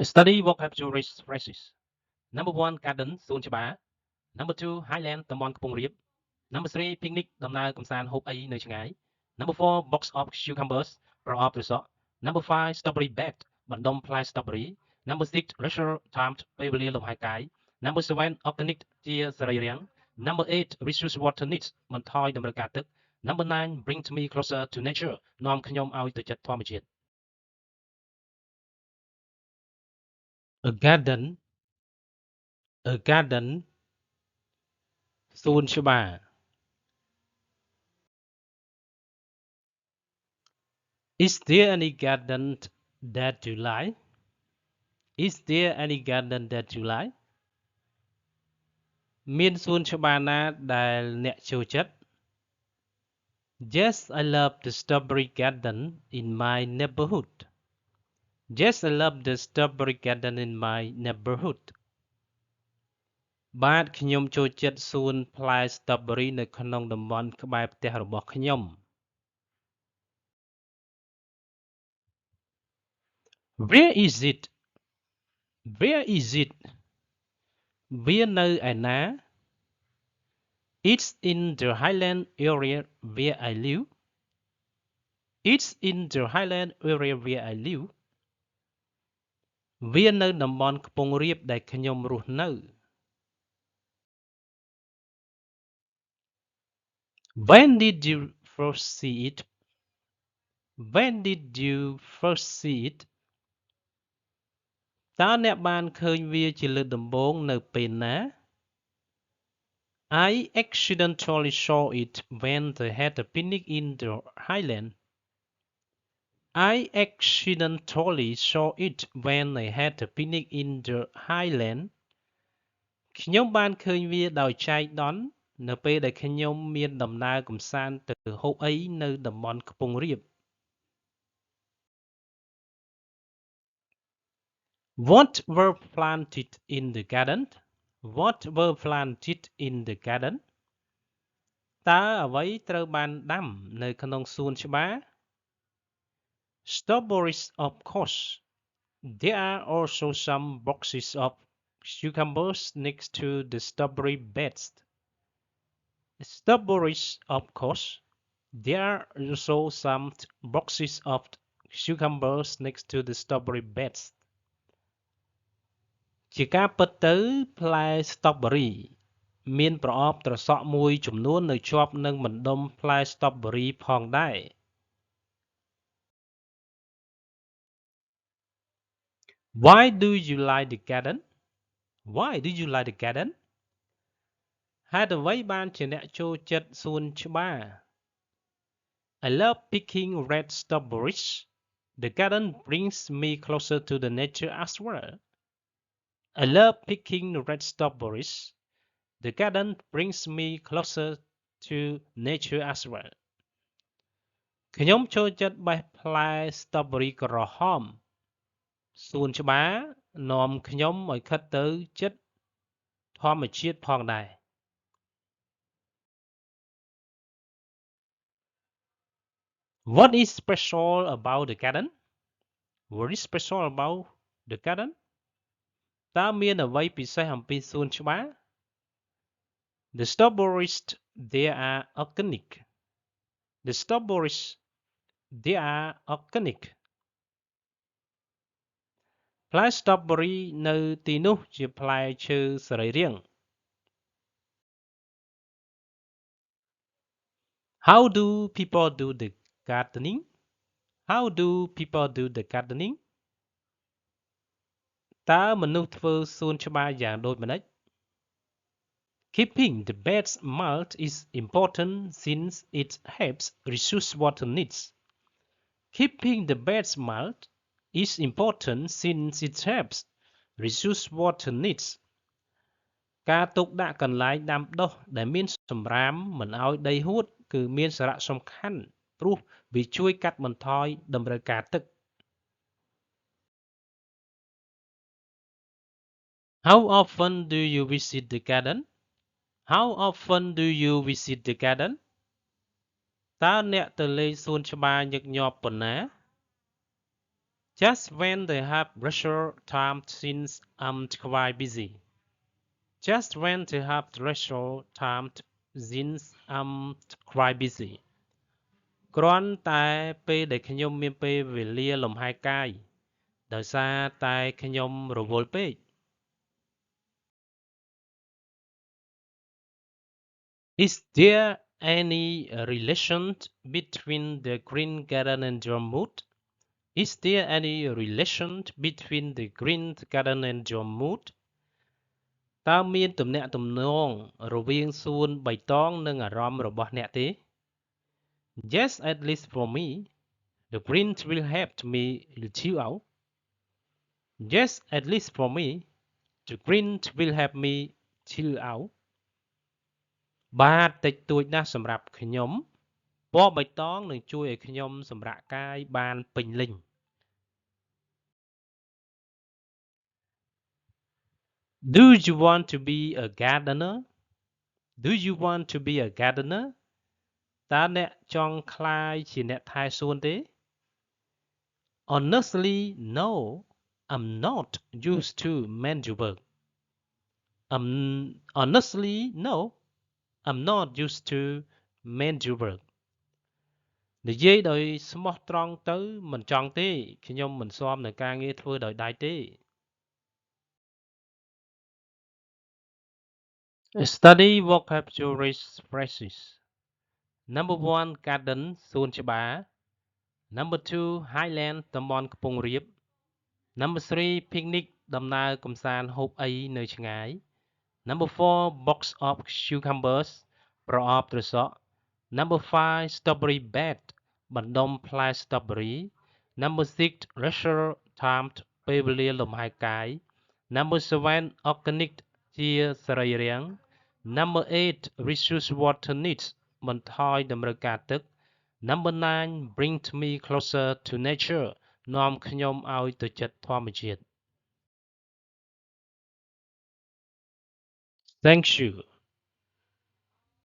Study vocabulary phrases. Number 1, garden, Suôn Chaba. Number 2, Highland,តំបន់ខ្ពង់រាប Number 3, picnic, ដំណើរកម្សាន្តហូបអីនៅឆ្ងាយ Number 4, box of cucumbers, ប្រអប់ត្រសក់ Number 5, strawberry bed, បណ្ដុំផ្លែ strawberry. Number 6, leisure time, ពេលវេលាលំហែកាយ Number 7, organic, ជាសរីរាង្គ Number 8, reduce water needs, បន្ថយតម្រូវការទឹក Number 9, bring me closer to nature, នាំខ្ញុំឲ្យទៅជិតធម្មជាតិ A garden, a garden, សួនច្បារ Is there any garden that you like? Is there any garden that you like? មានសួនច្បារណាដែលអ្នកចូលចិត្ត Yes, I love the strawberry garden in my neighborhood. Yes, I love the strawberry garden in my neighborhood. បាទខ្ញុំចូលចិត្តសួនផ្លែ strawberry នៅក្នុងតំបន់ក្បែរផ្ទះរបស់ខ្ញុំ Where is it? Where is it? វានៅឯណា It's in the highland area where I live. It's in the highland area where I live. វានៅតំបន់ខ្ពង់រាបដែលខ្ញុំរស់នៅ When did you first see it? When did you first see it? តើអ្នកបានឃើញវាជាលើកដំបូងនៅពេលណា I accidentally saw it when they had a picnic in the highland. I accidentally saw it when they had a picnic in the highland. ខ្ញុំបានឃើញវាដោយចៃដន្យនៅពេលដែលខ្ញុំមានដំណើរកម្សាន្តទៅហូបអីនៅតំបន់ខ្ពង់រាប What were planted in the garden? What were planted in the garden? តើអ្វីត្រូវបានដាំនៅក្នុងសួនច្បារ Strawberries, of course. There are also some boxes of cucumbers next to the strawberry beds. Strawberries, of course. There are also some boxes of cucumbers next to the strawberry beds. ជាការពិតទៅផ្លែ strawberry មានប្រអប់ត្រសក់មួយចំនួននៅជាប់នឹងបណ្ដុំផ្លែ strawberry ផងដែរ Why do you like the garden? Why do you like the garden? ហេតុអ្វីបានជាអ្នកចូលចិត្តសួនច្បារ I love picking red strawberries. The garden brings me closer to the nature as well. I love picking red strawberries. The garden brings me closer to nature as well. ខ្ញុំចូលចិត្តបេះផ្លែ strawberry ក្រហម សួនច្បារនាំខ្ញុំឲ្យខិតទៅជិតធម្មជាតិផងដែរ What is special about the garden? What is special about the garden? តើមានអ្វីពិសេសអំពីសួនច្បារ The strawberries they are organic. The strawberries they are organic. ផ្លែ strawberry នៅទីនោះជាផ្លែឈើសរីរាង្គ How do people do the gardening? How do people do the gardening? តើមនុស្សធ្វើសួនច្បារយ៉ាងដូចម្តេច Keeping the beds mulch is important since it helps reduce water needs. Keeping the beds mulch is important since it helps reduce water needs. ការទុកដាក់កន្លែងដាំដុះដែលមានសម្រាមមិនឲ្យដីហួតគឺមានសារៈសំខាន់ព្រោះវាជួយកាត់បន្ថយតម្រូវការទឹក How often do you visit the garden? How often do you visit the garden? តើអ្នកទៅលេងសួនច្បារញឹកញាប់ប៉ុណ្ណា Just when they have leisure time since I'm quite busy. Just when they have leisure time since I'm quite busy. គ្រាន់តែពេលដែលខ្ញុំមានពេលវេលាលំហែកាយដោយសារតែខ្ញុំរវល់ពេក Is there any relation between the Green Garden and your mood? Is there any relation between the Green Garden and your mood? តើមានទំនាក់ទំនងរវាងសួនបៃតងនិងអារម្មណ៍របស់អ្នកទេ Yes, at least for me. The greens will help me chill out. Yes, at least for me. The greens will help me chill out. បាទតិចតួចណាស់សម្រាប់ខ្ញុំពណ៌បៃតងនឹងជួយឲ្យខ្ញុំសម្រាកកាយបានពេញលេញ Do you want to be a gardener? Do you want to be a gardener? តើអ្នកចង់ក្លាយជាអ្នកថែសួនទេ Honestly, no. I'm not used to manual work. Honestly, no. I'm not used to manual work. និយាយដោយស្មោះត្រង់ទៅមិនចង់ទេខ្ញុំមិនស៊ាំនឹងការងារធ្វើដោយដៃទេ Study vocabulary phrases. Number 1 garden សួនច្បារ Number 2 highland តំបន់ខ្ពង់រាប Number 3 picnic ដំណើរកម្សាន្តហូបអីនៅឆ្ងាយ Number 4 box of cucumbers ប្រអប់ត្រសក់ Number 5 strawberry bed បណ្ដុំផ្លែ strawberry Number 6 leisure time ពេលវេលាលំហែកាយ Number 7 organic ជាសរីរាង្គ Number 8 reduce water needs បន្ថយតម្រូវការទឹក Number 9 bring me closer to nature នាំខ្ញុំឲ្យទៅជិតធម្មជាតិ Thank you